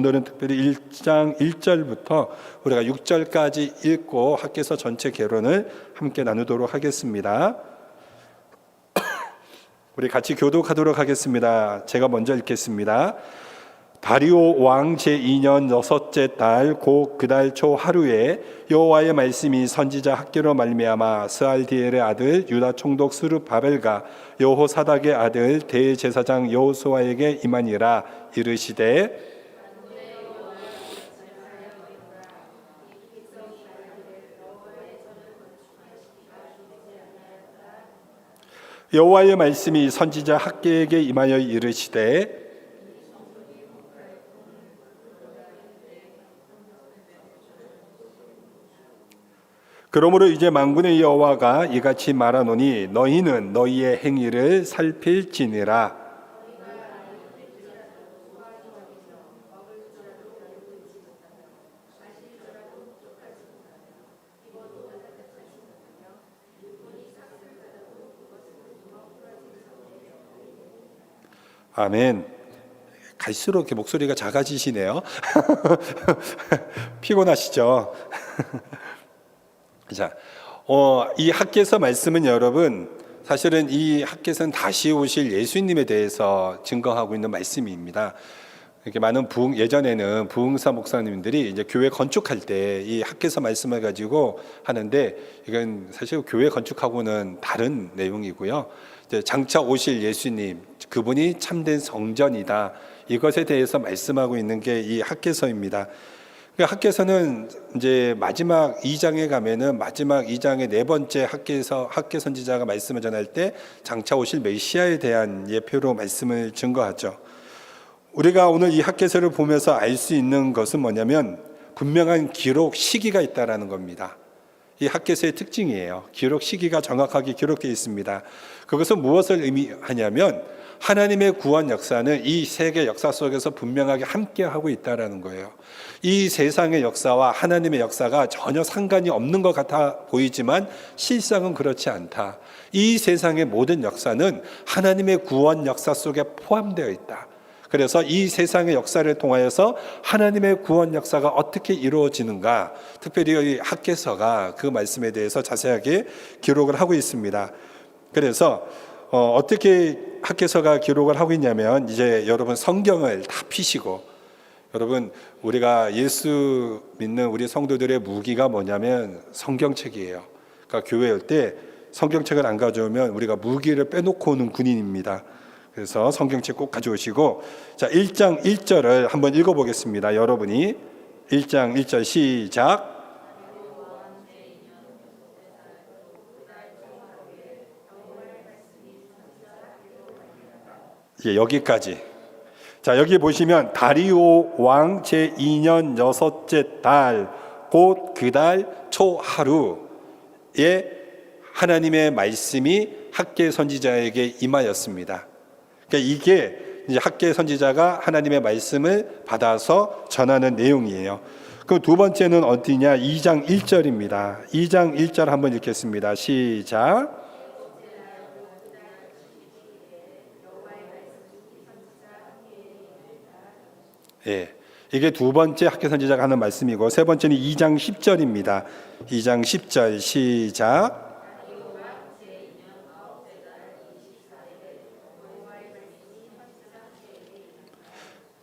오늘은 특별히 1장 1절부터 우리가 6절까지 읽고 학개서 전체 개론을 함께 나누도록 하겠습니다. 우리 같이 교독하도록 하겠습니다. 제가 먼저 읽겠습니다. 다리오 왕 제2년 여섯째 달 곧 그달 초 하루에 여호와의 말씀이 선지자 학개로 말미암아 스알디엘의 아들 유다 총독 스룹바벨과 여호사닥의 아들 대제사장 여호수아에게 임하니라. 이르시되 여호와의 말씀이 선지자 학개에게 임하여 이르시되 그러므로 이제 만군의 여호와가 이같이 말하노니 너희는 너희의 행위를 살필지니라. 아멘. 갈수록 이렇게 목소리가 작아지시네요. 피곤하시죠? 자, 이 학개서 말씀은 여러분, 사실은 이 학개서는 다시 오실 예수님에 대해서 증거하고 있는 말씀입니다. 이렇게 많은 예전에는 부흥사 목사님들이 이제 교회 건축할 때 이 학개서 말씀을 가지고 하는데, 이건 사실 교회 건축하고는 다른 내용이고요. 이제 장차 오실 예수님, 그분이 참된 성전이다. 이것에 대해서 말씀하고 있는 게 이 학개서입니다. 학개서는 이제 마지막 2장에 가면은 마지막 2장의 네 번째 학개 선지자가 말씀을 전할 때 장차 오실 메시아에 대한 예표로 말씀을 증거하죠. 우리가 오늘 이 학개서를 보면서 알 수 있는 것은 뭐냐면 분명한 기록 시기가 있다라는 겁니다. 이 학개서의 특징이에요. 기록 시기가 정확하게 기록되어 있습니다. 그것은 무엇을 의미하냐면 하나님의 구원 역사는 이 세계 역사 속에서 분명하게 함께하고 있다는 거예요. 이 세상의 역사와 하나님의 역사가 전혀 상관이 없는 것 같아 보이지만 실상은 그렇지 않다. 이 세상의 모든 역사는 하나님의 구원 역사 속에 포함되어 있다. 그래서 이 세상의 역사를 통하여서 하나님의 구원 역사가 어떻게 이루어지는가, 특별히 이 학개서가 그 말씀에 대해서 자세하게 기록을 하고 있습니다. 그래서 어떻게 학개서가 기록을 하고 있냐면, 이제 여러분 성경을 다 피시고, 여러분 우리가 예수 믿는 우리 성도들의 무기가 뭐냐면 성경책이에요. 그러니까 교회 올 때 성경책을 안 가져오면 우리가 무기를 빼놓고 오는 군인입니다. 그래서 성경책 꼭 가져오시고, 자 1장 1절을 한번 읽어보겠습니다. 여러분이 1장 1절 시작. 예, 여기까지. 자, 여기 보시면 다리오 왕 제2년 여섯째 달 곧 그달 초 하루에 하나님의 말씀이 학개 선지자에게 임하였습니다. 그러니까 이게 이제 학개 선지자가 하나님의 말씀을 받아서 전하는 내용이에요. 그럼 두 번째는 어디냐? 2장 1절입니다. 2장 1절 한번 읽겠습니다. 시작. 예, 이게 두 번째 학개 선지자가 하는 말씀이고, 세 번째는 2장 10절입니다. 2장 10절 시작.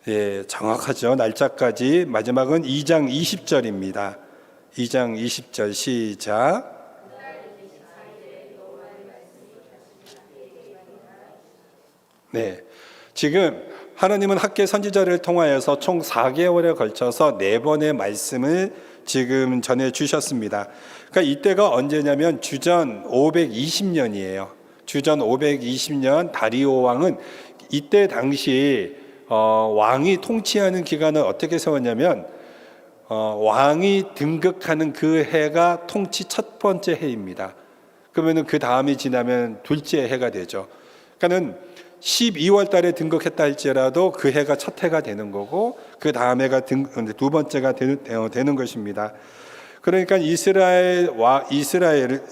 예, 정확하죠. 날짜까지. 마지막은 2장 20절입니다. 2장 20절 시작. 네, 지금 하나님은 학개 선지자를 통하여서 총 4개월에 걸쳐서 4번의 말씀을 지금 전해 주셨습니다. 그러니까 이때가 언제냐면 주전 520년이에요. 주전 520년 다리오 왕은 이때 당시 왕이 통치하는 기간을 어떻게 세웠냐면 왕이 등극하는 그 해가 통치 첫 번째 해입니다. 그러면 그 다음이 지나면 둘째 해가 되죠. 그러니까는 12월 달에 등극했다 할지라도 그 해가 첫 해가 되는 거고, 그 다음 해가 두 번째가 되는 것입니다. 그러니까 이스라엘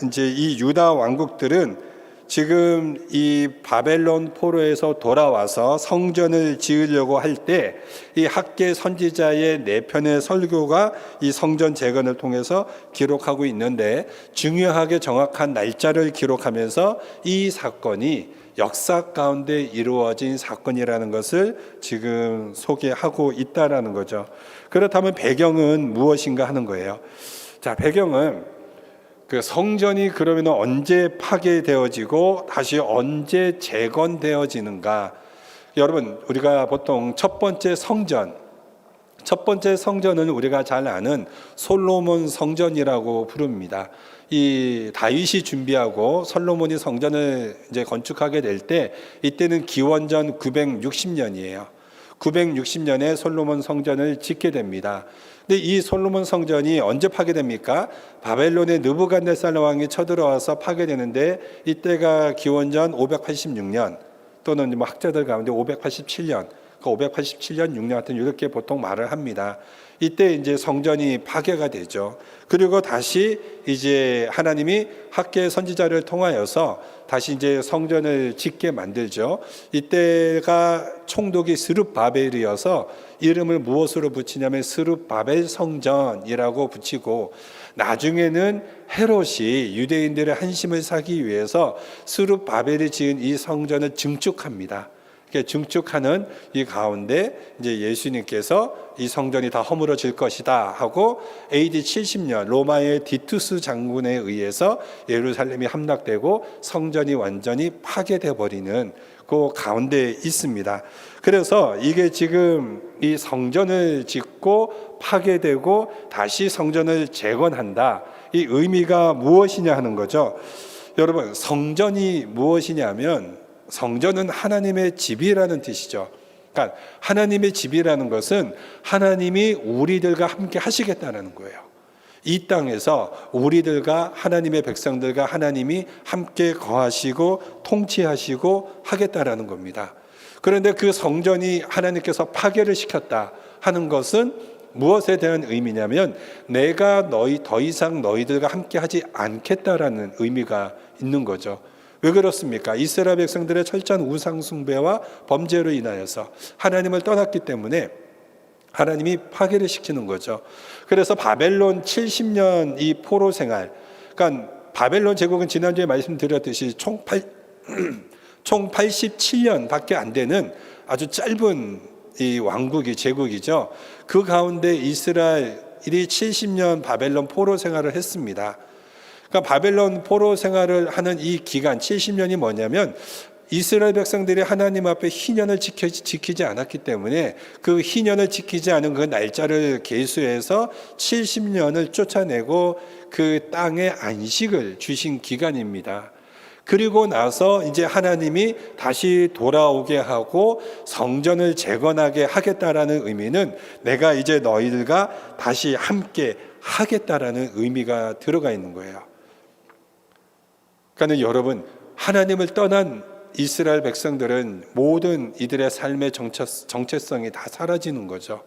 이제 이 유다 왕국들은 지금 이 바벨론 포로에서 돌아와서 성전을 지으려고 할 때 이 학개 선지자의 네 편의 설교가 이 성전 재건을 통해서 기록하고 있는데, 중요하게 정확한 날짜를 기록하면서 이 사건이 역사 가운데 이루어진 사건이라는 것을 지금 소개하고 있다라는 거죠. 그렇다면 배경은 무엇인가 하는 거예요. 자, 배경은 그 성전이 그러면 언제 파괴되어지고 다시 언제 재건되어지는가? 여러분, 우리가 보통 첫 번째 성전은 우리가 잘 아는 솔로몬 성전이라고 부릅니다. 이 다윗이 준비하고 솔로몬이 성전을 이제 건축하게 될 때, 이때는 기원전 960년이에요. 960년에 솔로몬 성전을 짓게 됩니다. 근데 이 솔로몬 성전이 언제 파괴됩니까? 바벨론의 느부갓네살 왕이 쳐들어와서 파괴되는데, 이때가 기원전 586년 또는 뭐 학자들 가운데 587년, 587년, 6년 같은 이렇게 보통 말을 합니다. 이때 이제 성전이 파괴가 되죠. 그리고 다시 이제 하나님이 학개 선지자를 통하여서 다시 이제 성전을 짓게 만들죠. 이때가 총독이 스룹바벨이어서 이름을 무엇으로 붙이냐면 스룹바벨 성전이라고 붙이고, 나중에는 헤롯이 유대인들의 한심을 사기 위해서 스룹바벨이 지은 이 성전을 증축합니다. 증축하는 이 가운데 이제 예수님께서 이 성전이 다 허물어질 것이다 하고 AD 70년 로마의 디투스 장군에 의해서 예루살렘이 함락되고 성전이 완전히 파괴돼 버리는 그 가운데 있습니다. 그래서 이게 지금 이 성전을 짓고 파괴되고 다시 성전을 재건한다, 이 의미가 무엇이냐 하는 거죠. 여러분, 성전이 무엇이냐면 성전은 하나님의 집이라는 뜻이죠. 그러니까 하나님의 집이라는 것은 하나님이 우리들과 함께 하시겠다는 거예요. 이 땅에서 우리들과 하나님의 백성들과 하나님이 함께 거하시고 통치하시고 하겠다라는 겁니다. 그런데 그 성전이 하나님께서 파괴를 시켰다 하는 것은 무엇에 대한 의미냐면, 내가 더 이상 너희들과 함께 하지 않겠다라는 의미가 있는 거죠. 왜 그렇습니까? 이스라엘 백성들의 철저한 우상 숭배와 범죄로 인하여서 하나님을 떠났기 때문에 하나님이 파괴를 시키는 거죠. 그래서 바벨론 70년 이 포로 생활, 그러니까 바벨론 제국은 지난주에 말씀드렸듯이 총 87년밖에 안 되는 아주 짧은 이 왕국이 제국이죠. 그 가운데 이스라엘이 70년 바벨론 포로 생활을 했습니다. 그러니까 바벨론 포로 생활을 하는 이 기간 70년이 뭐냐면, 이스라엘 백성들이 하나님 앞에 희년을 지키지 않았기 때문에 그 희년을 지키지 않은 그 날짜를 계수해서 70년을 쫓아내고 그 땅에 안식을 주신 기간입니다. 그리고 나서 이제 하나님이 다시 돌아오게 하고 성전을 재건하게 하겠다라는 의미는, 내가 이제 너희들과 다시 함께 하겠다라는 의미가 들어가 있는 거예요. 그러니까 여러분, 하나님을 떠난 이스라엘 백성들은 모든 이들의 삶의 정체성이 다 사라지는 거죠.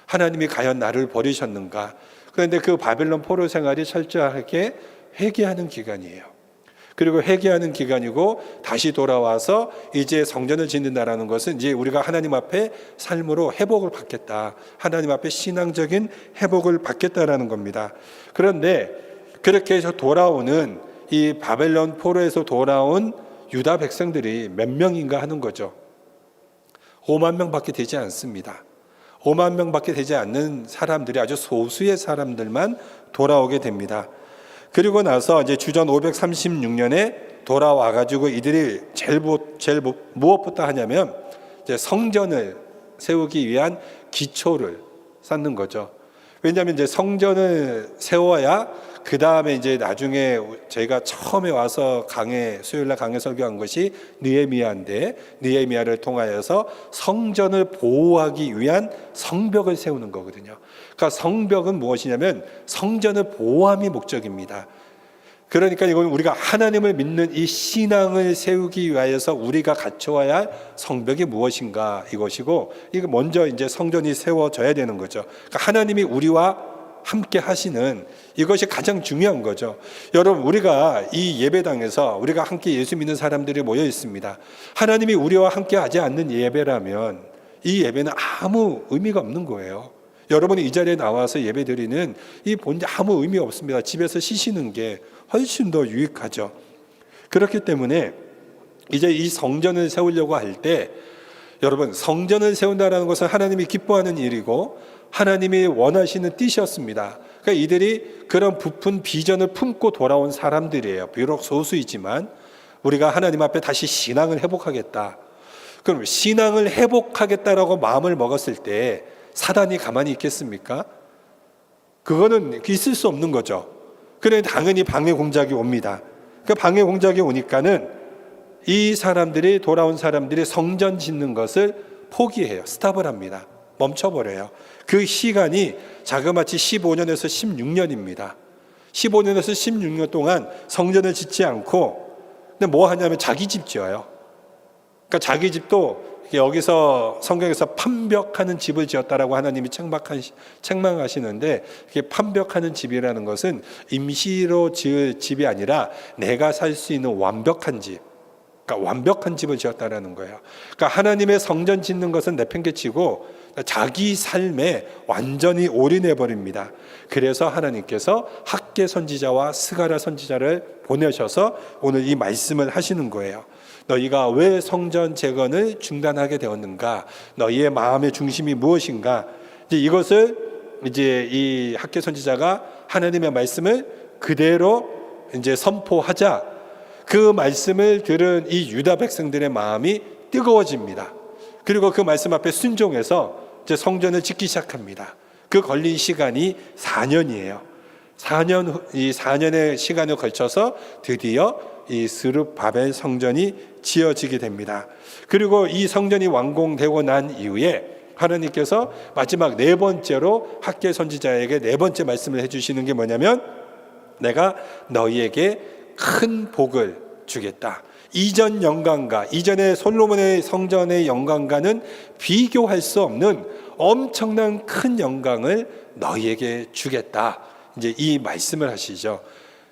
하나님이 과연 나를 버리셨는가? 그런데 그 바벨론 포로 생활이 철저하게 회개하는 기간이에요. 그리고 회개하는 기간이고, 다시 돌아와서 이제 성전을 짓는다라는 것은 이제 우리가 하나님 앞에 삶으로 회복을 받겠다, 하나님 앞에 신앙적인 회복을 받겠다라는 겁니다. 그런데 그렇게 해서 돌아오는 이 바벨론 포로에서 돌아온 유다 백성들이 몇 명인가 하는 거죠. 5만 명밖에 되지 않습니다. 5만 명밖에 되지 않는 사람들이, 아주 소수의 사람들만 돌아오게 됩니다. 그리고 나서 이제 주전 536년에 돌아와 가지고 이들이 제일 무엇부터 하냐면, 이제 성전을 세우기 위한 기초를 쌓는 거죠. 왜냐하면 이제 성전을 세워야 그 다음에 이제 나중에 저희가 처음에 와서 수요일날 강해 설교한 것이 느헤미야인데, 느헤미야를 통하여서 성전을 보호하기 위한 성벽을 세우는 거거든요. 그러니까 성벽은 무엇이냐면 성전을 보호함이 목적입니다. 그러니까 이건 우리가 하나님을 믿는 이 신앙을 세우기 위하여서 우리가 갖춰야 할 성벽이 무엇인가, 이것이고, 이거 먼저 이제 성전이 세워져야 되는 거죠. 그러니까 하나님이 우리와 함께 하시는 이것이 가장 중요한 거죠. 여러분, 우리가 이 예배당에서 우리가 함께 예수 믿는 사람들이 모여 있습니다. 하나님이 우리와 함께 하지 않는 예배라면 이 예배는 아무 의미가 없는 거예요. 여러분이 이 자리에 나와서 예배드리는 이 본질 아무 의미 없습니다. 집에서 쉬시는 게 훨씬 더 유익하죠. 그렇기 때문에 이제 이 성전을 세우려고 할 때, 여러분, 성전을 세운다는 것은 하나님이 기뻐하는 일이고 하나님이 원하시는 뜻이었습니다. 그러니까 이들이 그런 부푼 비전을 품고 돌아온 사람들이에요. 비록 소수이지만 우리가 하나님 앞에 다시 신앙을 회복하겠다. 그럼 신앙을 회복하겠다라고 마음을 먹었을 때 사단이 가만히 있겠습니까? 그거는 있을 수 없는 거죠. 그래 당연히 방해 공작이 옵니다. 그 방해 공작이 오니까는 이 사람들이, 돌아온 사람들이 성전 짓는 것을 포기해요. 스탑을 합니다. 멈춰버려요. 그 시간이 자그마치 15년에서 16년입니다. 15년에서 16년 동안 성전을 짓지 않고, 근데 뭐 하냐면 자기 집 지어요. 그러니까 자기 집도 여기서 성경에서 판벽하는 집을 지었다라고 하나님이 책망하시는데, 이게 판벽하는 집이라는 것은 임시로 지을 집이 아니라 내가 살 수 있는 완벽한 집, 그러니까 완벽한 집을 지었다라는 거예요. 그러니까 하나님의 성전 짓는 것은 내팽개치고 자기 삶에 완전히 올인해 버립니다. 그래서 하나님께서 학개 선지자와 스가랴 선지자를 보내셔서 오늘 이 말씀을 하시는 거예요. 너희가 왜 성전 재건을 중단하게 되었는가? 너희의 마음의 중심이 무엇인가? 이것을 이제 이 학개 선지자가 하나님의 말씀을 그대로 이제 선포하자, 그 말씀을 들은 이 유다 백성들의 마음이 뜨거워집니다. 그리고 그 말씀 앞에 순종해서 이제 성전을 짓기 시작합니다. 그 걸린 시간이 4년이에요. 4년의 시간을 걸쳐서 드디어 이 스룹바벨 성전이 지어지게 됩니다. 그리고 이 성전이 완공되고 난 이후에 하나님께서 마지막 네 번째로 학개 선지자에게 네 번째 말씀을 해주시는 게 뭐냐면, 내가 너희에게 큰 복을 주겠다. 이전 영광과, 이전의 솔로몬의 성전의 영광과는 비교할 수 없는 엄청난 큰 영광을 너희에게 주겠다. 이제 이 말씀을 하시죠.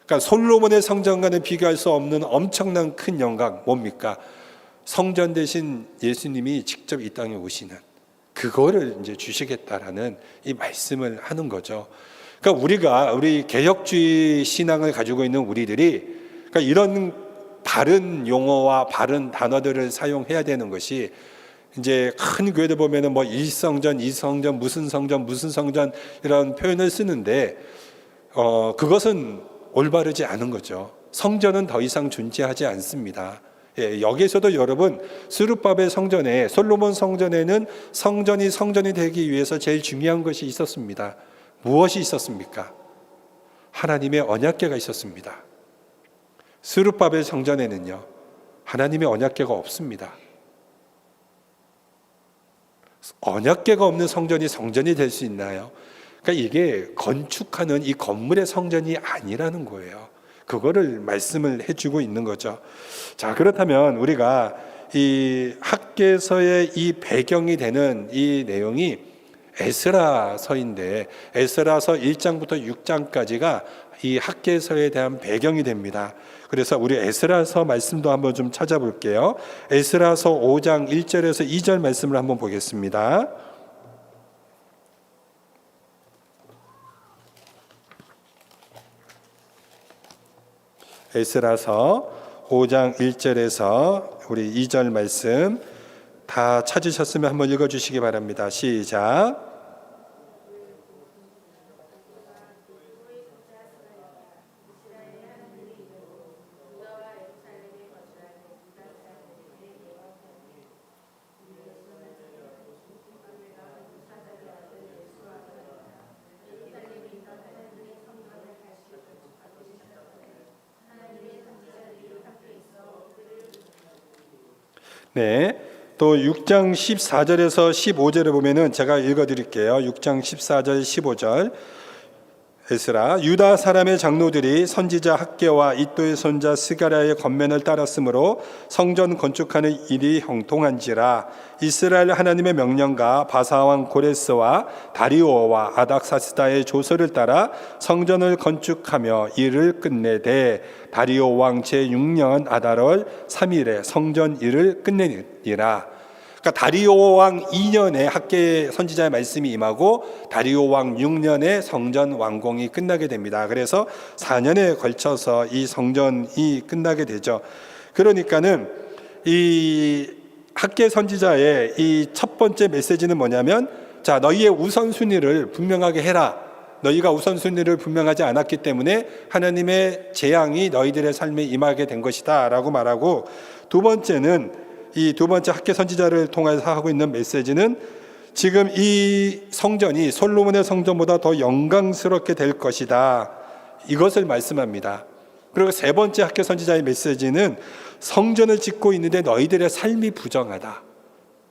그러니까 솔로몬의 성전과는 비교할 수 없는 엄청난 큰 영광, 뭡니까? 성전 대신 예수님이 직접 이 땅에 오시는 그거를 이제 주시겠다라는 이 말씀을 하는 거죠. 그러니까 우리 개혁주의 신앙을 가지고 있는 우리들이, 그러니까 이런 바른 용어와 바른 단어들을 사용해야 되는 것이, 이제 큰 교회들 보면은 뭐 일성전, 이성전, 무슨 성전 이런 표현을 쓰는데, 그것은 올바르지 않은 거죠. 성전은 더 이상 존재하지 않습니다. 여기에서도 여러분, 스룹바벨 성전에, 솔로몬 성전에는 성전이 되기 위해서 제일 중요한 것이 있었습니다. 무엇이 있었습니까? 하나님의 언약궤가 있었습니다. 스룹바벨 성전에는요, 하나님의 언약궤가 없습니다. 언약궤가 없는 성전이 성전이 될 수 있나요? 그러니까 이게 건축하는 이 건물의 성전이 아니라는 거예요. 그거를 말씀을 해주고 있는 거죠. 자, 그렇다면 우리가 이 학개서의 이 배경이 되는 이 내용이 에스라서인데, 에스라서 1장부터 6장까지가 이 학개서에 대한 배경이 됩니다. 그래서 우리 에스라서 말씀도 한번 좀 찾아볼게요. 에스라서 5장 1절에서 2절 말씀을 한번 보겠습니다. 에스라서 5장 1절에서 우리 2절 말씀 다 찾으셨으면 한번 읽어주시기 바랍니다. 시작. 네, 또 6장 14절에서 15절에 보면은 제가 읽어드릴게요. 6장 14절 15절 에스라 유다 사람의 장로들이 선지자 학개와 이도의 손자 스가랴의 권면을 따랐으므로 성전 건축하는 일이 형통한지라. 이스라엘 하나님의 명령과 바사왕 고레스와 다리오와 아닥사스다의 조서를 따라 성전을 건축하며 일을 끝내되 다리오 왕 제6년 아달월 3일에 성전 일을 끝내니라. 그러니까 다리오 왕 2년에 학개 선지자의 말씀이 임하고 다리오 왕 6년에 성전 완공이 끝나게 됩니다. 그래서 4년에 걸쳐서 이 성전이 끝나게 되죠. 그러니까는 이 학개 선지자의 이 첫 번째 메시지는 뭐냐면, 자, 너희의 우선순위를 분명하게 해라. 너희가 우선순위를 분명하지 않았기 때문에 하나님의 재앙이 너희들의 삶에 임하게 된 것이다 라고 말하고, 두 번째는 이 두 번째 학개 선지자를 통해서 하고 있는 메시지는 지금 이 성전이 솔로몬의 성전보다 더 영광스럽게 될 것이다, 이것을 말씀합니다. 그리고 세 번째 학개 선지자의 메시지는 성전을 짓고 있는데 너희들의 삶이 부정하다,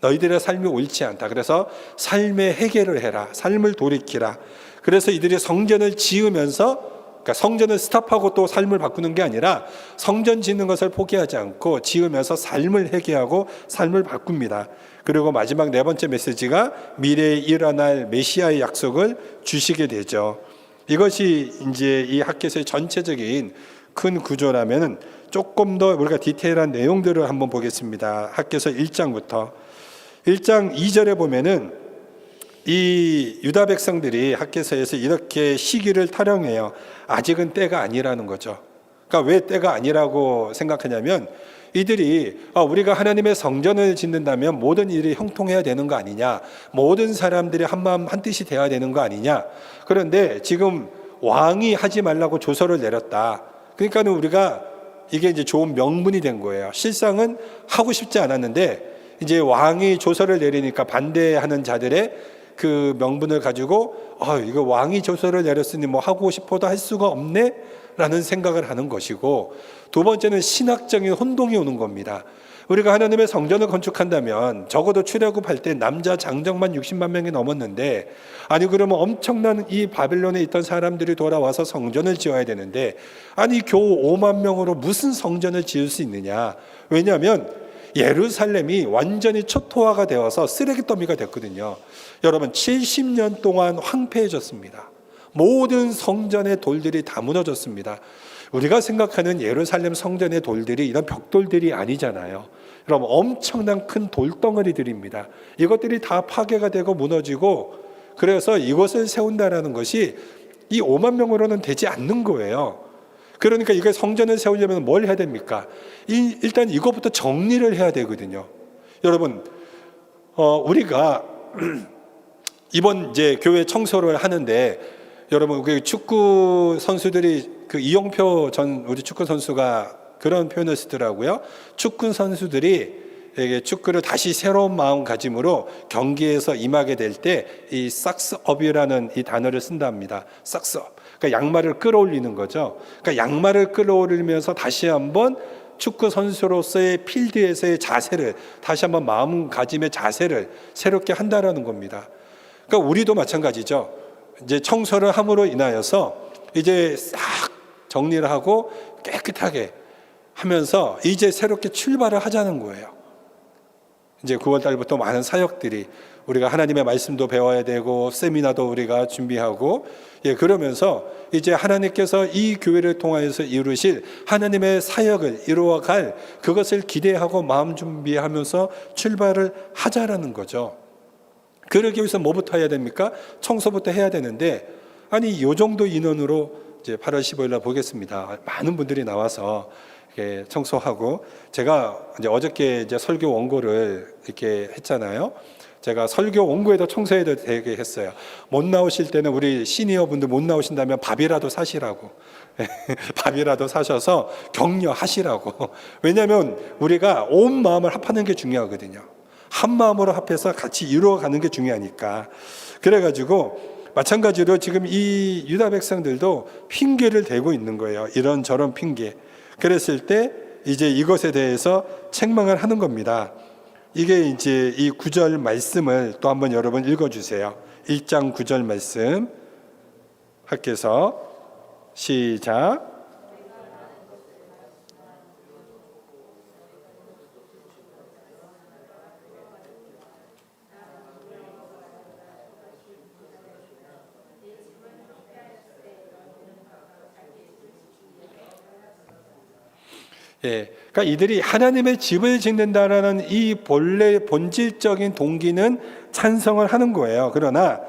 너희들의 삶이 옳지 않다. 그래서 삶의 해결을 해라, 삶을 돌이키라. 그래서 이들이 성전을 지으면서, 그러니까 성전을 스탑하고 또 삶을 바꾸는 게 아니라 성전 짓는 것을 포기하지 않고 지으면서 삶을 회개하고 삶을 바꿉니다. 그리고 마지막 네 번째 메시지가 미래에 일어날 메시아의 약속을 주시게 되죠. 이것이 이제 이 학개서의 전체적인 큰 구조라면 조금 더 우리가 디테일한 내용들을 한번 보겠습니다. 학개서 1장부터 1장 2절에 보면은 이 유다 백성들이 학개서에서 이렇게 시기를 타령해요. 아직은 때가 아니라는 거죠. 그러니까 왜 때가 아니라고 생각하냐면, 이들이 우리가 하나님의 성전을 짓는다면 모든 일이 형통해야 되는 거 아니냐, 모든 사람들이 한 마음 한 뜻이 되어야 되는 거 아니냐. 그런데 지금 왕이 하지 말라고 조서를 내렸다. 그러니까는 우리가 이게 이제 좋은 명분이 된 거예요. 실상은 하고 싶지 않았는데 이제 왕이 조서를 내리니까 반대하는 자들의 그 명분을 가지고 이거 왕이 조서를 내렸으니 뭐 하고 싶어도 할 수가 없네 라는 생각을 하는 것이고, 두 번째는 신학적인 혼동이 오는 겁니다. 우리가 하나님의 성전을 건축한다면 적어도 출애굽할 때 남자 장정만 60만 명이 넘었는데, 아니 그러면 엄청난 이 바벨론에 있던 사람들이 돌아와서 성전을 지어야 되는데, 아니 겨우 5만 명으로 무슨 성전을 지을 수 있느냐. 왜냐하면 예루살렘이 완전히 초토화가 되어서 쓰레기 더미가 됐거든요. 여러분, 70년 동안 황폐해졌습니다. 모든 성전의 돌들이 다 무너졌습니다. 우리가 생각하는 예루살렘 성전의 돌들이 이런 벽돌들이 아니잖아요. 여러분, 엄청난 큰 돌덩어리들입니다. 이것들이 다 파괴가 되고 무너지고, 그래서 이것을 세운다라는 것이 이 5만 명으로는 되지 않는 거예요. 그러니까 이게 성전을 세우려면 뭘 해야 됩니까? 일단 이것부터 정리를 해야 되거든요. 여러분, 우리가 이번 이제 교회 청소를 하는데, 여러분 그 축구 선수들이 그 이용표 전 우리 축구 선수가 그런 표현을 쓰더라고요. 축구 선수들이 축구를 다시 새로운 마음가짐으로 경기에서 임하게 될 때 이 삭스업이라는 이 단어를 쓴답니다. 삭스업. 그러니까 양말을 끌어올리는 거죠. 그러니까 양말을 끌어올리면서 다시 한번 축구 선수로서의 필드에서의 자세를, 다시 한번 마음가짐의 자세를 새롭게 한다라는 겁니다. 그러니까 우리도 마찬가지죠. 이제 청소를 함으로 인하여서 이제 싹 정리를 하고 깨끗하게 하면서 이제 새롭게 출발을 하자는 거예요. 이제 9월 달부터 많은 사역들이, 우리가 하나님의 말씀도 배워야 되고 세미나도 우리가 준비하고, 그러면서 이제 하나님께서 이 교회를 통하여서 이루실 하나님의 사역을 이루어갈 그것을 기대하고 마음 준비하면서 출발을 하자라는 거죠. 그러기 위해서 뭐부터 해야 됩니까? 청소부터 해야 되는데, 아니 이 정도 인원으로 이제 8월 15일 날 보겠습니다. 많은 분들이 나와서 이렇게 청소하고, 제가 이제 어저께 이제 설교 원고를 이렇게 했잖아요. 제가 설교 원고에도 청소해도 되게 했어요. 못 나오실 때는 우리 시니어 분들 못 나오신다면 밥이라도 사시라고. 밥이라도 사셔서 격려하시라고. 왜냐하면 우리가 온 마음을 합하는 게 중요하거든요. 한 마음으로 합해서 같이 이루어가는 게 중요하니까. 그래가지고 마찬가지로 지금 이 유다 백성들도 핑계를 대고 있는 거예요. 이런저런 핑계. 그랬을 때 이제 이것에 대해서 책망을 하는 겁니다. 이게 이제 이 9절 말씀을 또 한번 여러분 읽어주세요. 1장 9절 말씀 학개서 시작. 예, 그러니까 이들이 하나님의 집을 짓는다라는 이 본질적인 동기는 찬성을 하는 거예요. 그러나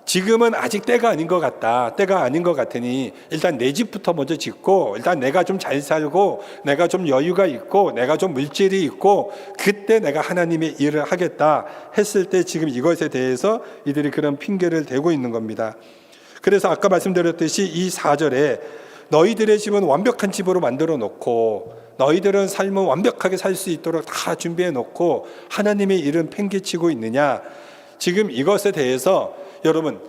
지금은 아직 때가 아닌 것 같다. 때가 아닌 것 같으니 일단 내 집부터 먼저 짓고 일단 내가 좀 잘 살고 내가 좀 여유가 있고 내가 좀 물질이 있고 그때 내가 하나님의 일을 하겠다 했을 때 지금 이것에 대해서 이들이 그런 핑계를 대고 있는 겁니다. 그래서 아까 말씀드렸듯이 이 4절에 너희들의 집은 완벽한 집으로 만들어 놓고 너희들은 삶은 완벽하게 살 수 있도록 다 준비해 놓고 하나님의 일은 팽개치고 있느냐. 지금 이것에 대해서 여러분,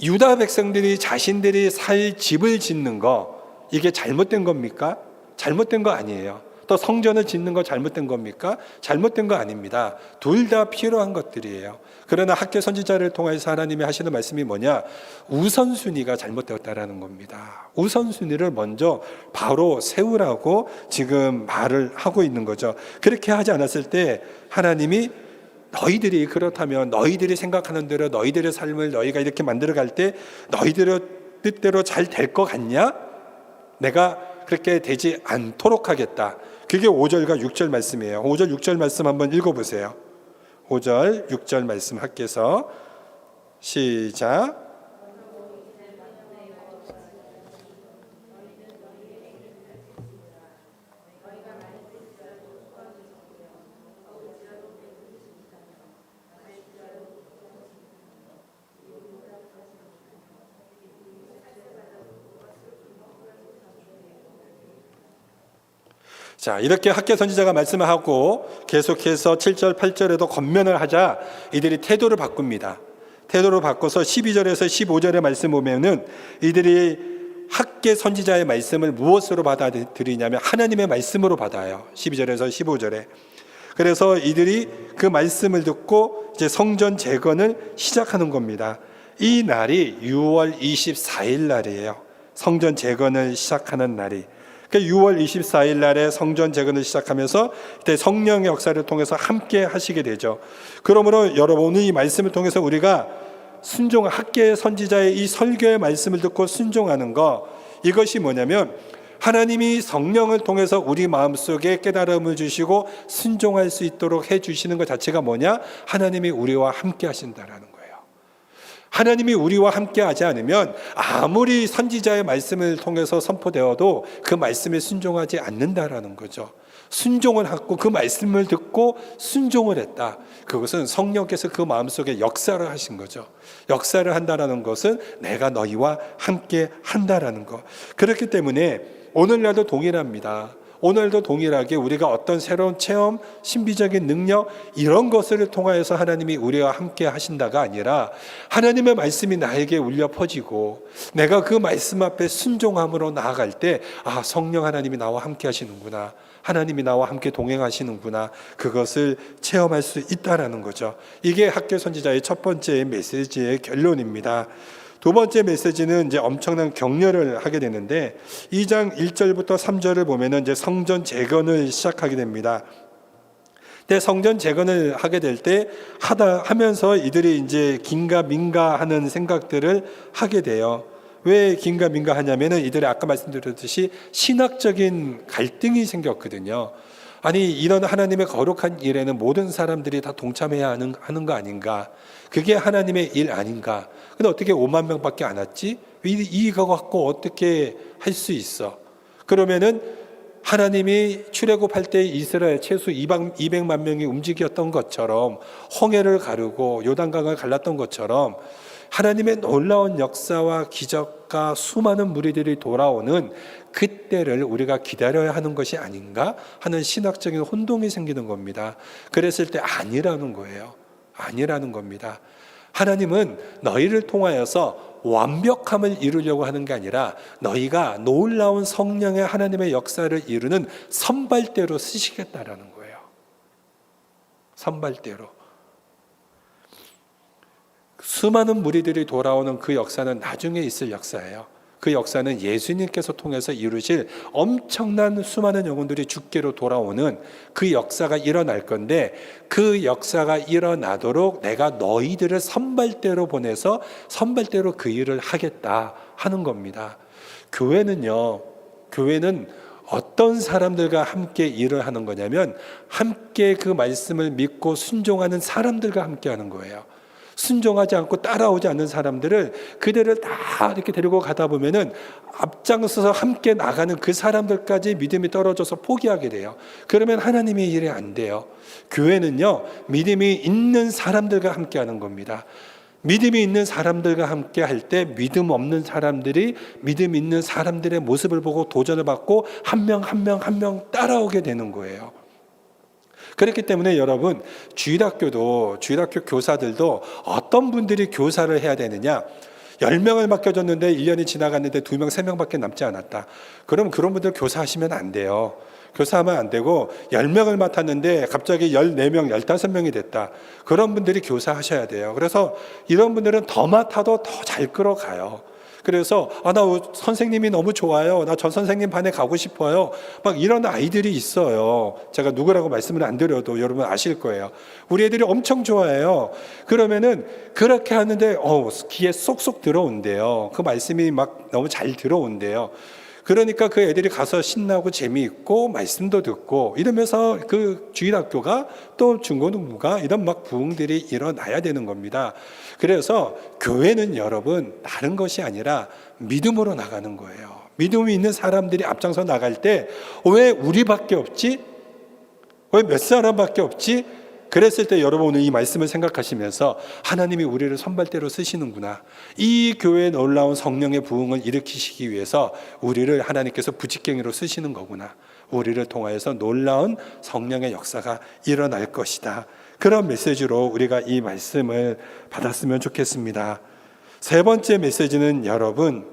유다 백성들이 자신들이 살 집을 짓는 거 이게 잘못된 겁니까? 잘못된 거 아니에요. 또 성전을 짓는 거 잘못된 겁니까? 잘못된 거 아닙니다. 둘 다 필요한 것들이에요. 그러나 학개 선지자를 통해서 하나님이 하시는 말씀이 뭐냐? 우선순위가 잘못되었다라는 겁니다. 우선순위를 먼저 바로 세우라고 지금 말을 하고 있는 거죠. 그렇게 하지 않았을 때 하나님이 너희들이 그렇다면 너희들이 생각하는 대로 너희들의 삶을 너희가 이렇게 만들어갈 때 너희들의 뜻대로 잘 될 것 같냐? 내가 그렇게 되지 않도록 하겠다. 그게 5절과 6절 말씀이에요. 5절 6절 말씀 한번 읽어보세요. 5절 6절 말씀 학개서 시작. 자, 이렇게 학개 선지자가 말씀을 하고 계속해서 7절, 8절에도 권면을 하자 이들이 태도를 바꿉니다. 태도를 바꿔서 12절에서 15절의 말씀 보면은 이들이 학개 선지자의 말씀을 무엇으로 받아들이냐면 하나님의 말씀으로 받아요. 12절에서 15절에. 그래서 이들이 그 말씀을 듣고 이제 성전 재건을 시작하는 겁니다. 이 날이 6월 24일 날이에요. 성전 재건을 시작하는 날이. 6월 24일 날에 성전 재건을 시작하면서 그때 성령의 역사를 통해서 함께 하시게 되죠. 그러므로 여러분 오늘 이 말씀을 통해서 우리가 학개 선지자의 이 설교의 말씀을 듣고 순종하는 거, 이것이 뭐냐면 하나님이 성령을 통해서 우리 마음속에 깨달음을 주시고 순종할 수 있도록 해주시는 것 자체가 뭐냐? 하나님이 우리와 함께 하신다라는 거예요. 하나님이 우리와 함께 하지 않으면 아무리 선지자의 말씀을 통해서 선포되어도 그 말씀에 순종하지 않는다라는 거죠. 순종을 하고 그 말씀을 듣고 순종을 했다. 그것은 성령께서 그 마음속에 역사를 하신 거죠. 역사를 한다라는 것은 내가 너희와 함께 한다라는 것. 그렇기 때문에 오늘날도 동일합니다. 오늘도 동일하게 우리가 어떤 새로운 체험, 신비적인 능력 이런 것을 통하여서 하나님이 우리와 함께 하신다가 아니라 하나님의 말씀이 나에게 울려 퍼지고 내가 그 말씀 앞에 순종함으로 나아갈 때 성령 하나님이 나와 함께 하시는구나. 하나님이 나와 함께 동행하시는구나. 그것을 체험할 수 있다라는 거죠. 이게 학개 선지자의 첫 번째 메시지의 결론입니다. 두 번째 메시지는 이제 엄청난 격려를 하게 되는데 2장 1절부터 3절을 보면은 이제 성전 재건을 시작하게 됩니다. 근데 성전 재건을 하게 될 때 하면서 이들이 이제 긴가민가 하는 생각들을 하게 돼요. 왜 긴가민가 하냐면은 이들이 아까 말씀드렸듯이 신학적인 갈등이 생겼거든요. 아니 이런 하나님의 거룩한 일에는 모든 사람들이 다 동참해야 하는 거 아닌가? 그게 하나님의 일 아닌가? 근데 어떻게 5만 명밖에 안 왔지? 이거 갖고 어떻게 할 수 있어? 그러면은 하나님이 출애굽할 때 이스라엘 최소 200만 명이 움직였던 것처럼 홍해를 가르고 요단강을 갈랐던 것처럼 하나님의 놀라운 역사와 기적과 수많은 무리들이 돌아오는 그때를 우리가 기다려야 하는 것이 아닌가 하는 신학적인 혼동이 생기는 겁니다. 그랬을 때 아니라는 거예요. 아니라는 겁니다. 하나님은 너희를 통하여서 완벽함을 이루려고 하는 게 아니라 너희가 놀라운 성령의 하나님의 역사를 이루는 선발대로 쓰시겠다라는 거예요. 선발대로. 수많은 무리들이 돌아오는 그 역사는 나중에 있을 역사예요. 그 역사는 예수님께서 통해서 이루실 엄청난 수많은 영혼들이 주께로 돌아오는 그 역사가 일어날 건데, 그 역사가 일어나도록 내가 너희들을 선발대로 보내서 선발대로 그 일을 하겠다 하는 겁니다. 교회는요, 교회는 어떤 사람들과 함께 일을 하는 거냐면 함께 그 말씀을 믿고 순종하는 사람들과 함께 하는 거예요. 순종하지 않고 따라오지 않는 사람들을 그들을 다 이렇게 데리고 가다 보면은 앞장서서 함께 나가는 그 사람들까지 믿음이 떨어져서 포기하게 돼요. 그러면 하나님의 일이 안 돼요. 교회는요, 믿음이 있는 사람들과 함께 하는 겁니다. 믿음이 있는 사람들과 함께 할 때 믿음 없는 사람들이 믿음 있는 사람들의 모습을 보고 도전을 받고 한 명 한 명 한 명 따라오게 되는 거예요. 그렇기 때문에 여러분, 주일학교 교사들도 어떤 분들이 교사를 해야 되느냐? 10명을 맡겨줬는데 1년이 지나갔는데 2명, 3명밖에 남지 않았다. 그럼 그런 분들 교사하시면 안 돼요. 교사하면 안 되고 10명을 맡았는데 갑자기 14명, 15명이 됐다. 그런 분들이 교사하셔야 돼요. 그래서 이런 분들은 더 맡아도 더 잘 끌어가요. 그래서 나 선생님이 너무 좋아요. 나 전 선생님 반에 가고 싶어요. 막 이런 아이들이 있어요. 제가 누구라고 말씀을 안 드려도 여러분 아실 거예요. 우리 애들이 엄청 좋아해요. 그러면은 그렇게 하는데 귀에 쏙쏙 들어온대요. 그 말씀이 막 너무 잘 들어온대요. 그러니까 그 애들이 가서 신나고 재미있고 말씀도 듣고 이러면서 그 주일학교가 또 중고등부가 이런 막 부흥들이 일어나야 되는 겁니다. 그래서 교회는 여러분 다른 것이 아니라 믿음으로 나가는 거예요. 믿음이 있는 사람들이 앞장서 나갈 때 왜 우리밖에 없지? 왜 몇 사람밖에 없지? 그랬을 때 여러분 오늘 이 말씀을 생각하시면서 하나님이 우리를 선발대로 쓰시는구나. 이 교회에 놀라운 성령의 부흥을 일으키시기 위해서 우리를 하나님께서 부직갱이로 쓰시는 거구나. 우리를 통하여서 놀라운 성령의 역사가 일어날 것이다. 그런 메시지로 우리가 이 말씀을 받았으면 좋겠습니다. 세 번째 메시지는 여러분,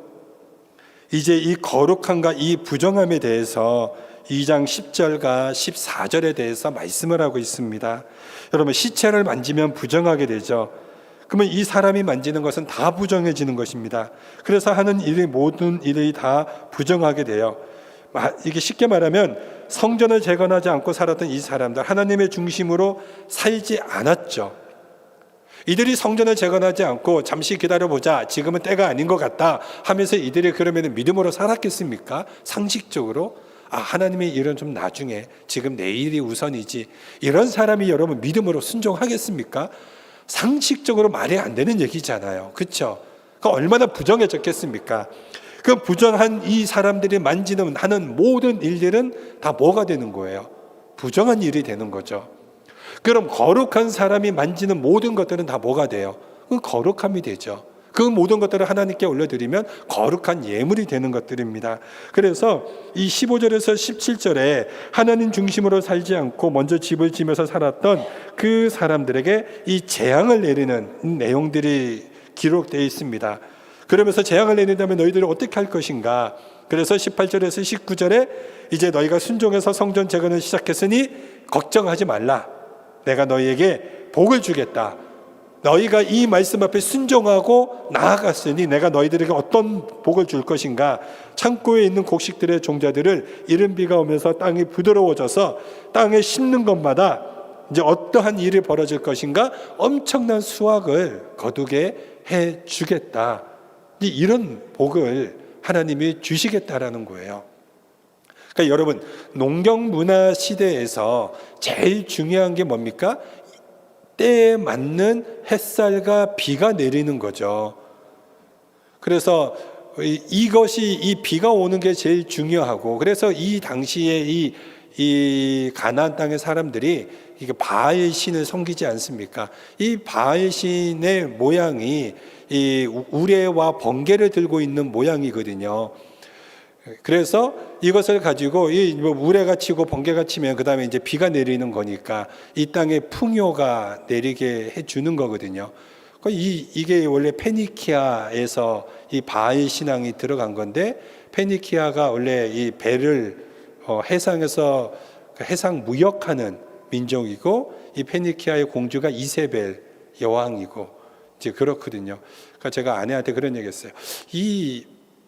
이제 이 거룩함과 이 부정함에 대해서 2장 10절과 14절에 대해서 말씀을 하고 있습니다. 여러분, 시체를 만지면 부정하게 되죠. 그러면 이 사람이 만지는 것은 다 부정해지는 것입니다. 그래서 하는 일이 모든 일이 다 부정하게 돼요. 이게 쉽게 말하면 성전을 재건하지 않고 살았던 이 사람들, 하나님의 중심으로 살지 않았죠. 이들이 성전을 재건하지 않고 잠시 기다려보자, 지금은 때가 아닌 것 같다 하면서 이들이 그러면 믿음으로 살았겠습니까? 상식적으로 하나님의 일은 좀 나중에, 지금 내일이 우선이지, 이런 사람이 여러분 믿음으로 순종하겠습니까? 상식적으로 말이 안 되는 얘기잖아요. 그렇죠? 얼마나 부정해졌겠습니까? 그 부정한 이 사람들이 하는 모든 일들은 다 뭐가 되는 거예요? 부정한 일이 되는 거죠. 그럼 거룩한 사람이 만지는 모든 것들은 다 뭐가 돼요? 그 거룩함이 되죠. 그 모든 것들을 하나님께 올려드리면 거룩한 예물이 되는 것들입니다. 그래서 이 15절에서 17절에 하나님 중심으로 살지 않고 먼저 집을 지면서 살았던 그 사람들에게 이 재앙을 내리는 내용들이 기록되어 있습니다. 그러면서 재앙을 내린다면 너희들이 어떻게 할 것인가? 그래서 18절에서 19절에 이제 너희가 순종해서 성전 재건을 시작했으니 걱정하지 말라. 내가 너희에게 복을 주겠다. 너희가 이 말씀 앞에 순종하고 나아갔으니 내가 너희들에게 어떤 복을 줄 것인가? 창고에 있는 곡식들의 종자들을 이른 비가 오면서 땅이 부드러워져서 땅에 심는 것마다 이제 어떠한 일이 벌어질 것인가? 엄청난 수확을 거두게 해 주겠다. 이런 복을 하나님이 주시겠다라는 거예요. 그러니까 여러분, 농경 문화 시대에서 제일 중요한 게 뭡니까? 때에 맞는 햇살과 비가 내리는 거죠. 그래서 이것이 이 비가 오는 게 제일 중요하고, 그래서 이 당시에 이 가나안 땅의 사람들이 이게 바알 신을 섬기지 않습니까? 이 바알 신의 모양이 이 우레와 번개를 들고 있는 모양이거든요. 그래서 이것을 가지고 우레가 치고 번개가 치면 그 다음에 이제 비가 내리는 거니까 이 땅에 풍요가 내리게 해주는 거거든요. 이게 원래 페니키아에서 이 바알 신앙이 들어간 건데, 페니키아가 원래 이 배를 해상에서 해상 무역하는 민족이고, 이 페니키아의 공주가 이세벨 여왕이고, 이제 그렇거든요. 그러니까 제가 아내한테 그런 얘기했어요. 이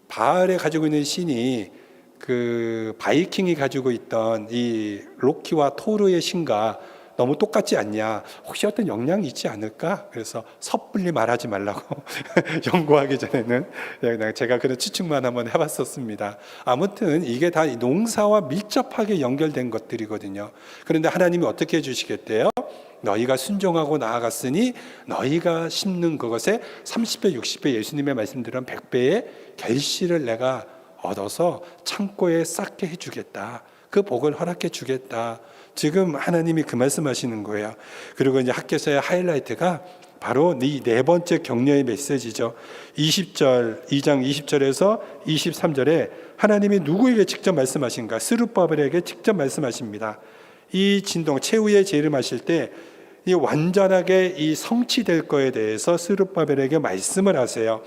바알에 가지고 있는 신이 그 바이킹이 가지고 있던 이 로키와 토르의 신과 너무 똑같지 않냐? 혹시 어떤 영향이 있지 않을까? 그래서 섣불리 말하지 말라고 연구하기 전에는 그냥 제가 그런 추측만 한번 해봤었습니다. 아무튼 이게 다 농사와 밀접하게 연결된 것들이거든요. 그런데 하나님이 어떻게 해주시겠대요? 너희가 순종하고 나아갔으니 너희가 심는 그것에 30배, 60배 예수님의 말씀대로 100배의 결실을 내가 얻어서 창고에 쌓게 해주겠다. 그 복을 허락해 주겠다. 지금 하나님이 그 말씀하시는 거예요. 그리고 이제 학교에서의 하이라이트가 바로 이 네 번째 격려의 메시지죠. 2장 20절에서 23절에 하나님이 누구에게 직접 말씀하신가? 스룹바벨에게 직접 말씀하십니다. 이 진동 최후의 재림하실 때 이 완전하게 이 성취될 거에 대해서 스룹바벨에게 말씀을 하세요.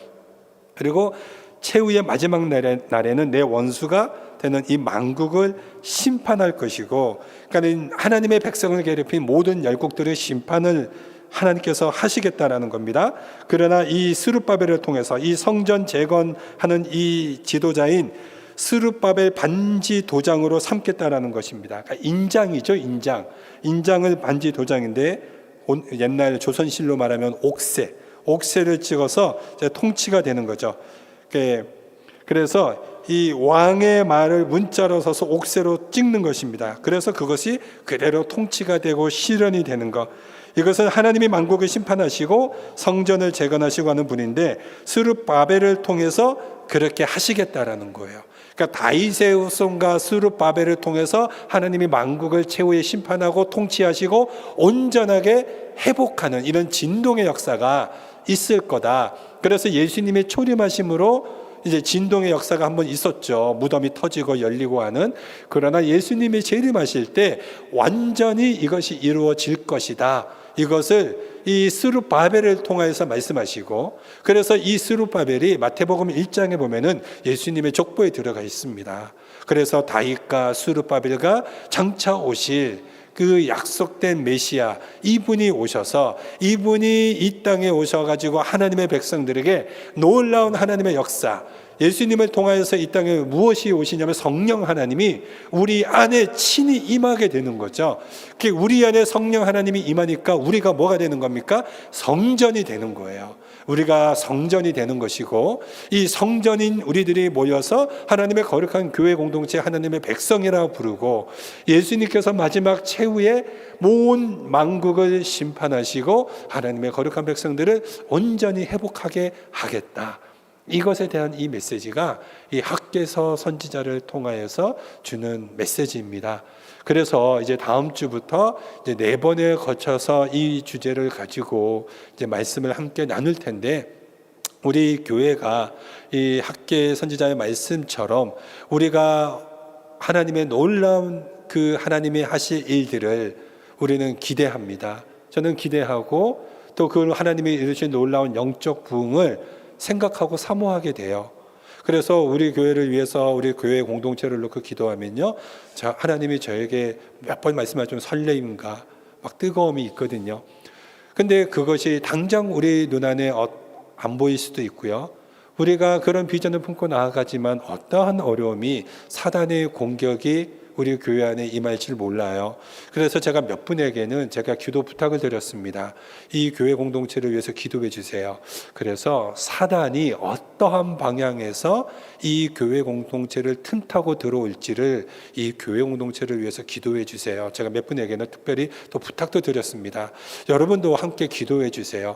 그리고 최후의 마지막 날에는 내 원수가 되는 이 만국을 심판할 것이고, 그러니까 하나님의 백성을 괴롭힌 모든 열국들의 심판을 하나님께서 하시겠다라는 겁니다. 그러나 이 스룹바벨을 통해서 이 성전 재건하는 이 지도자인 스룹바벨 반지 도장으로 삼겠다라는 것입니다. 그러니까 인장이죠, 인장을 반지 도장인데 옛날 조선실로 말하면 옥새를 찍어서 이제 통치가 되는 거죠. 그래서 이 왕의 말을 문자로 써서 옥새로 찍는 것입니다. 그래서 그것이 그대로 통치가 되고 실현이 되는 것. 이것은 하나님이 만국을 심판하시고 성전을 재건하시고 하는 분인데 스룹바벨을 통해서 그렇게 하시겠다라는 거예요. 그러니까 다윗의 후손과 스룹바벨을 통해서 하나님이 만국을 최후에 심판하고 통치하시고 온전하게 회복하는 이런 진동의 역사가 있을 거다. 그래서 예수님의 초림하심으로 이제 진동의 역사가 한번 있었죠. 무덤이 터지고 열리고 하는. 그러나 예수님이 재림하실 때 완전히 이것이 이루어질 것이다. 이것을 이 스룹바벨을 통해서 말씀하시고, 그래서 이 스룹바벨이 마태복음 1장에 보면은 예수님의 족보에 들어가 있습니다. 그래서 다윗과 스룹바벨과 장차 오실 그 약속된 메시아, 이분이 오셔서 이분이 이 땅에 오셔가지고 하나님의 백성들에게 놀라운 하나님의 역사, 예수님을 통하여서 이 땅에 무엇이 오시냐면 성령 하나님이 우리 안에 친히 임하게 되는 거죠. 우리 안에 성령 하나님이 임하니까 우리가 뭐가 되는 겁니까? 성전이 되는 거예요. 우리가 성전이 되는 것이고, 이 성전인 우리들이 모여서 하나님의 거룩한 교회 공동체, 하나님의 백성이라고 부르고, 예수님께서 마지막 최후에 모든 만국을 심판하시고 하나님의 거룩한 백성들을 온전히 회복하게 하겠다. 이것에 대한 이 메시지가 이 학개서 선지자를 통하여서 주는 메시지입니다. 그래서 이제 다음 주부터 이제 4번에 거쳐서 이 주제를 가지고 이제 말씀을 함께 나눌 텐데, 우리 교회가 이 학개 선지자의 말씀처럼 우리가 하나님의 놀라운 그 하나님이 하실 일들을 우리는 기대합니다. 저는 기대하고 또 그 하나님이 이루신 놀라운 영적 부흥을 생각하고 사모하게 돼요. 그래서 우리 교회를 위해서 우리 교회 공동체를 놓고 기도하면요, 하나님이 저에게 몇 번 말씀하신 설레임과 막 뜨거움이 있거든요. 근데 그것이 당장 우리 눈안에 안 보일 수도 있고요. 우리가 그런 비전을 품고 나아가지만 어떠한 어려움이, 사단의 공격이 우리 교회 안에 임할지 몰라요. 그래서 제가 몇 분에게는 제가 기도 부탁을 드렸습니다. 이 교회 공동체를 위해서 기도해 주세요. 그래서 사단이 어떠한 방향에서 이 교회 공동체를 틈타고 들어올지를 이 교회 공동체를 위해서 기도해 주세요. 제가 몇 분에게는 특별히 또 부탁도 드렸습니다. 여러분도 함께 기도해 주세요.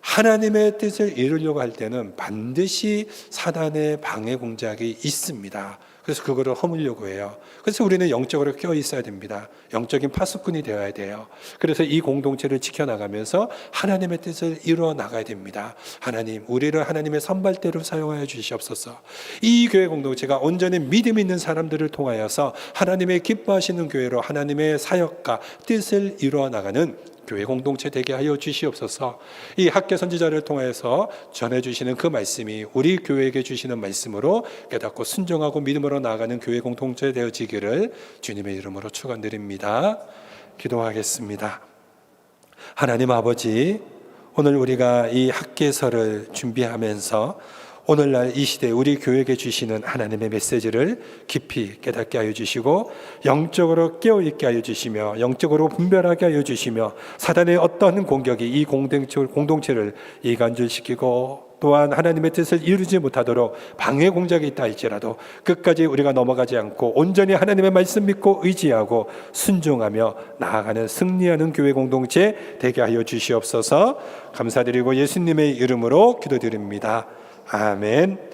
하나님의 뜻을 이루려고 할 때는 반드시 사단의 방해 공작이 있습니다. 그래서 그거를 허물려고 해요. 그래서 우리는 영적으로 껴 있어야 됩니다. 영적인 파수꾼이 되어야 돼요. 그래서 이 공동체를 지켜나가면서 하나님의 뜻을 이루어 나가야 됩니다. 하나님, 우리를 하나님의 선발대로 사용하여 주시옵소서. 이 교회 공동체가 온전히 믿음 있는 사람들을 통하여서 하나님의 기뻐하시는 교회로 하나님의 사역과 뜻을 이루어 나가는 교회 공동체 되게 하여 주시옵소서. 이 학개 선지자를 통해서 전해주시는 그 말씀이 우리 교회에게 주시는 말씀으로 깨닫고 순종하고 믿음으로 나아가는 교회 공동체 되어지기를 주님의 이름으로 축원드립니다. 기도하겠습니다. 하나님 아버지, 오늘 우리가 이 학개서를 준비하면서 오늘날 이 시대 우리 교회에게 주시는 하나님의 메시지를 깊이 깨닫게 하여 주시고 영적으로 깨어있게 하여 주시며 영적으로 분별하게 하여 주시며 사단의 어떤 공격이 이 공동체를 이간질시키고 또한 하나님의 뜻을 이루지 못하도록 방해 공작이 있다 할지라도 끝까지 우리가 넘어가지 않고 온전히 하나님의 말씀 믿고 의지하고 순종하며 나아가는 승리하는 교회 공동체 되게 하여 주시옵소서. 감사드리고 예수님의 이름으로 기도드립니다. 아멘.